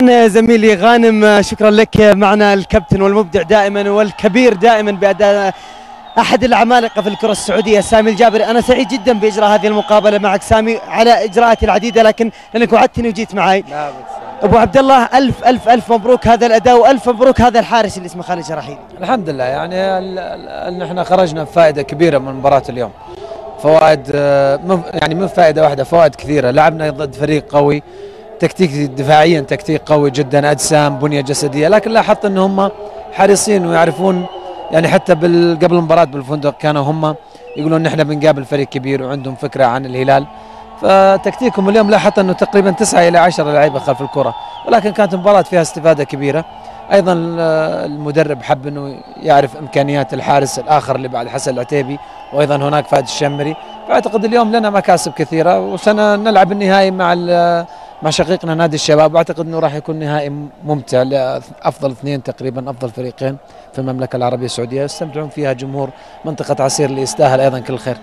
زميلي غانم، شكرا لك. معنا الكابتن والمبدع دائما والكبير دائما بأداء أحد العمالقة في الكرة السعودية سامي الجابري. أنا سعيد جدا بإجراء هذه المقابلة معك سامي على إجراءات العديدة، لكن لأنك وعدتني وجيت معي. أبو عبد الله، ألف ألف ألف مبروك هذا الأداء، وألف مبروك هذا الحارس اللي اسمه خالد شراحيل. الحمد لله، يعني ان احنا خرجنا بفائدة كبيرة من مباراة اليوم. فوائد يعني مو فائدة واحدة، فوائد كثيرة. لعبنا ضد فريق قوي، تكتيك دفاعيا تكتيك قوي جدا، اجسام، بنيه جسديه، لكن لاحظت ان هم حريصين ويعرفون. يعني حتى قبل المباراه بالفندق كانوا هم يقولون ان احنا بنقابل فريق كبير وعندهم فكره عن الهلال. فتكتيكهم اليوم لاحظت انه تقريبا 9 إلى 10 لعيبه خلف الكره، ولكن كانت مباراه فيها استفاده كبيره. ايضا المدرب حب انه يعرف امكانيات الحارس الاخر اللي بعد حسن العتيبي، وايضا هناك فهد الشمري. فاعتقد اليوم لنا مكاسب كثيره، وسنلعب النهائي مع شقيقنا نادي الشباب، واعتقد انه راح يكون نهائي ممتع لافضل اثنين تقريبا، افضل فريقين في المملكه العربيه السعوديه، يستمتعون فيها جمهور منطقه عسير اللي يستاهل ايضا كل الخير.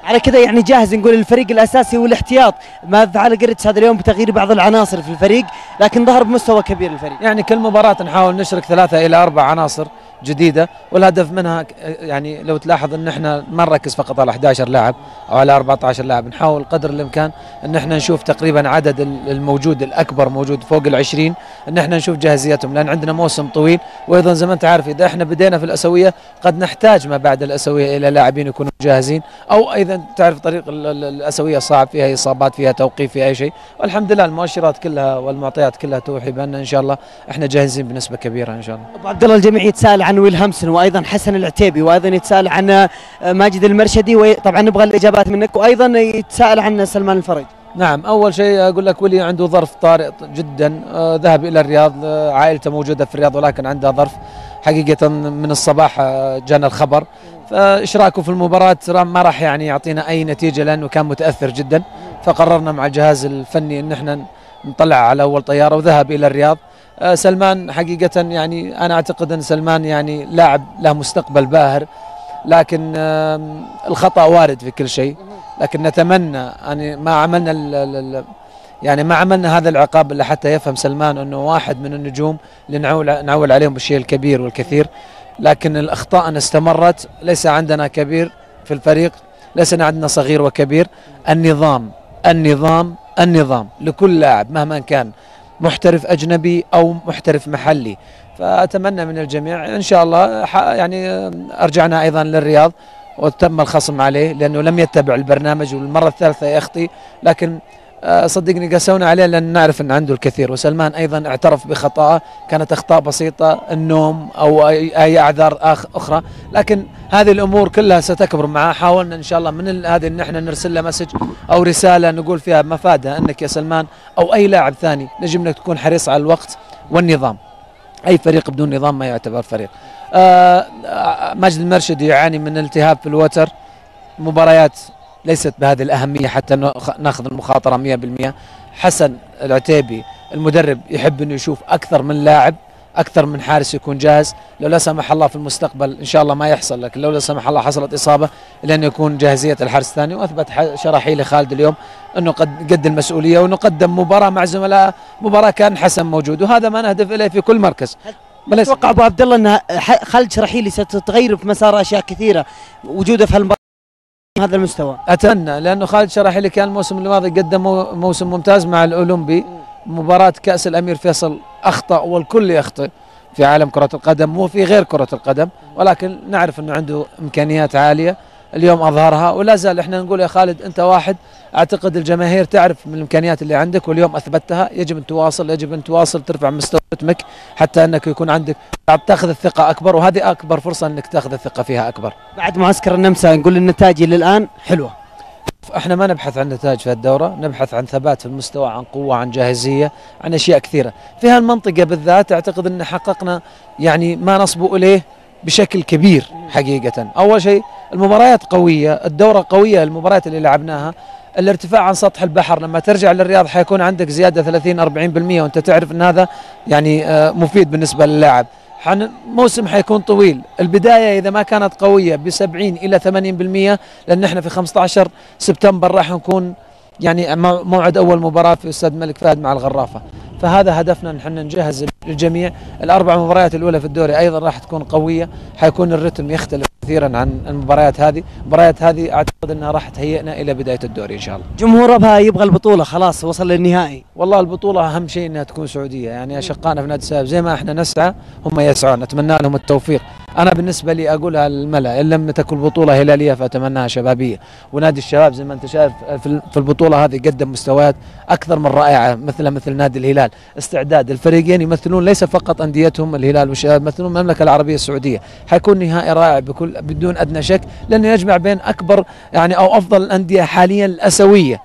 على كذا يعني جاهز نقول الفريق الاساسي والاحتياط. ما فعل جريتش هذا اليوم بتغيير بعض العناصر في الفريق، لكن ظهر بمستوى كبير الفريق. يعني كل مباراه نحاول نشرك 3 إلى 4 عناصر جديده، والهدف منها يعني لو تلاحظ ان احنا ما نركز فقط على 11 لاعب او على 14 لاعب، نحاول قدر الامكان ان احنا نشوف تقريبا عدد الموجود الاكبر موجود فوق ال20، ان احنا نشوف جاهزيتهم، لان عندنا موسم طويل. وايضا زي ما انت عارف اذا احنا بدينا في الاسيويه قد نحتاج ما بعد الاسيويه الى لاعبين يكونوا جاهزين، او ايضا تعرف طريق الاسيويه صعب، فيها اصابات، فيها توقيف، فيها اي شيء. والحمد لله المؤشرات كلها والمعطيات كلها توحي بان ان شاء الله احنا جاهزين بنسبه كبيره ان شاء الله. ابو عبد الله، الجميع يتساءل عن ويلهامسون وايضا حسن العتيبي، وايضا يتساءل عن ماجد المرشدي، وطبعا نبغى الاجابات منك، وايضا يتساءل عن سلمان الفرج. نعم، اول شيء اقول لك ولي عنده ظرف طارئ جدا، ذهب الى الرياض، عائلته موجوده في الرياض ولكن عندها ظرف حقيقه. من الصباح جانا الخبر، فاشراكه في المباراه ما راح يعني يعطينا اي نتيجه لانه كان متاثر جدا. فقررنا مع الجهاز الفني ان احنا نطلع على اول طياره، وذهب الى الرياض. سلمان حقيقه يعني انا اعتقد ان سلمان يعني لاعب له مستقبل باهر، لكن الخطا وارد في كل شيء. لكن نتمنى يعني ما عملنا هذا العقاب الا حتى يفهم سلمان انه واحد من النجوم اللي نعول عليهم بالشيء الكبير والكثير. لكن الاخطاء استمرت، ليس عندنا كبير في الفريق، ليس عندنا صغير وكبير. النظام النظام النظام لكل لاعب مهما كان، محترف اجنبي او محترف محلي. فاتمنى من الجميع ان شاء الله. يعني ارجعنا ايضا للرياض وتم الخصم عليه لانه لم يتبع البرنامج، والمره الثالثه يخطي، لكن صدقني قسونا عليه لان نعرف ان عنده الكثير. وسلمان ايضا اعترف بخطأه، كانت اخطاء بسيطه، النوم او اي اعذار اخرى، لكن هذه الامور كلها ستكبر معه. حاولنا ان شاء الله من هذه ان احنا نرسل له مسج او رساله نقول فيها مفادها انك يا سلمان او اي لاعب ثاني يجب انك تكون حريص على الوقت والنظام. اي فريق بدون نظام ما يعتبر فريق. ماجد المرشدي يعاني من التهاب في الوتر، مباريات ليست بهذه الأهمية حتى ناخذ المخاطرة 100%. حسن العتيبي المدرب يحب أنه يشوف أكثر من لاعب، أكثر من حارس يكون جاهز. لو لا سمح الله في المستقبل إن شاء الله ما يحصل، لكن لو لا سمح الله حصلت إصابة لأنه يكون جاهزية الحارس الثاني. وأثبت شراحيل خالد اليوم أنه قد المسؤولية، وأنه قدم مباراة مع زملاء، مباراة كان حسن موجود، وهذا ما نهدف إليه في كل مركز. أتوقع أبو عبد الله أن خالد شراحيلي ستتغير في مسار أشياء كثيرة وجوده في المباراة هذا المستوى؟ اتمنى، لانه خالد شراحيلي كان الموسم الماضي قدم موسم ممتاز مع الاولمبي. مباراة كأس الامير فيصل اخطأ، والكل يخطئ في عالم كرة القدم وفي غير كرة القدم، ولكن نعرف انه عنده امكانيات عالية. اليوم اظهرها، ولا زال احنا نقول يا خالد انت واحد اعتقد الجماهير تعرف من الامكانيات اللي عندك، واليوم اثبتها. يجب ان تواصل، يجب ان تواصل ترفع مستوى رتمك حتى انك يكون عندك تاخذ الثقة اكبر، وهذه اكبر فرصة انك تاخذ الثقة فيها اكبر. بعد معسكر النمسا نقول النتائج الى الان حلوة. احنا ما نبحث عن نتائج في الدورة، نبحث عن ثبات في المستوى، عن قوة، عن جاهزية، عن اشياء كثيرة. في هالمنطقة بالذات اعتقد ان حققنا يعني ما نصبو اليه بشكل كبير حقيقة. أول شيء المباريات قوية، الدورة قوية، المباريات اللي لعبناها. الارتفاع عن سطح البحر لما ترجع للرياض حيكون عندك زيادة 30-40%، وانت تعرف ان هذا يعني مفيد بالنسبة للاعب. موسم حيكون طويل. البداية إذا ما كانت قوية ب70 إلى 80%، لأن احنا في 15 سبتمبر راح نكون يعني موعد أول مباراة في استاد الملك فهد مع الغرافة. فهذا هدفنا نحن نجهز الجميع. الاربع مباريات الاولى في الدوري ايضا راح تكون قويه، حيكون الرتم يختلف كثيرا عن المباريات هذه. المباريات هذه اعتقد انها راح تهيئنا الى بدايه الدوري ان شاء الله. جمهور ابها يبغى البطوله، خلاص وصل للنهائي. والله البطوله اهم شيء انها تكون سعوديه، يعني اشقائنا في نادي الشباب زي ما احنا نسعى هم يسعون، نتمنى لهم التوفيق. انا بالنسبه لي اقولها للملا، ان لم تكن البطوله هلاليه فاتمناها شبابيه، ونادي الشباب زي ما انت شايف في البطوله هذه قدم مستويات اكثر من رائعه مثل نادي الهلال. استعداد الفريقين يمثلون ليس فقط انديتهم الهلال والشباب، يمثلون المملكه العربيه السعوديه. حيكون نهائي رائع بدون ادنى شك، لانه يجمع بين اكبر يعني او افضل الانديه حاليا الاسيويه،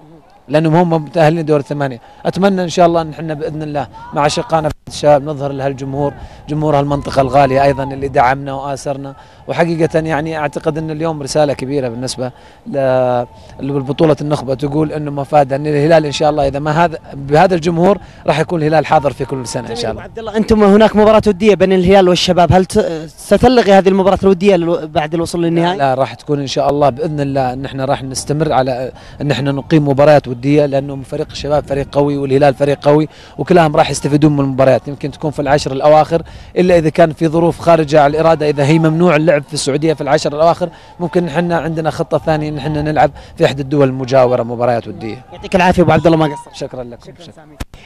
لانهم هم متاهلين دور الثمانيه. اتمنى ان شاء الله ان احنا باذن الله مع اشقائنا في الشباب نظهر لهالجمهور، جمهور هالمنطقه الغاليه ايضا اللي دعمنا واسرنا. وحقيقه يعني اعتقد ان اليوم رساله كبيره بالنسبه لبطوله النخبه، تقول انه مفاده ان الهلال ان شاء الله اذا ما هذا بهذا الجمهور راح يكون الهلال حاضر في كل سنه ان شاء الله. عبد الله، انتم هناك مباراه وديه بين الهلال والشباب، هل ستلغي هذه المباراه الوديه بعد الوصول للنهائي؟ لا راح تكون ان شاء الله باذن الله ان احنا راح نستمر على ان احنا نقيم مباريات وديه، لانه فريق الشباب فريق قوي والهلال فريق قوي، وكلهم راح يستفيدون من المباريات. يمكن تكون في العشر الاواخر الا اذا كان في ظروف خارجه عن الاراده، اذا هي ممنوع اللعب في السعوديه في العشر الاواخر، ممكن احنا عندنا خطه ثانيه ان احنا نلعب في احدى الدول المجاوره مباريات وديه. يعطيك العافيه ابو عبد الله، ما قصرت. شكرا لكم. شكرا.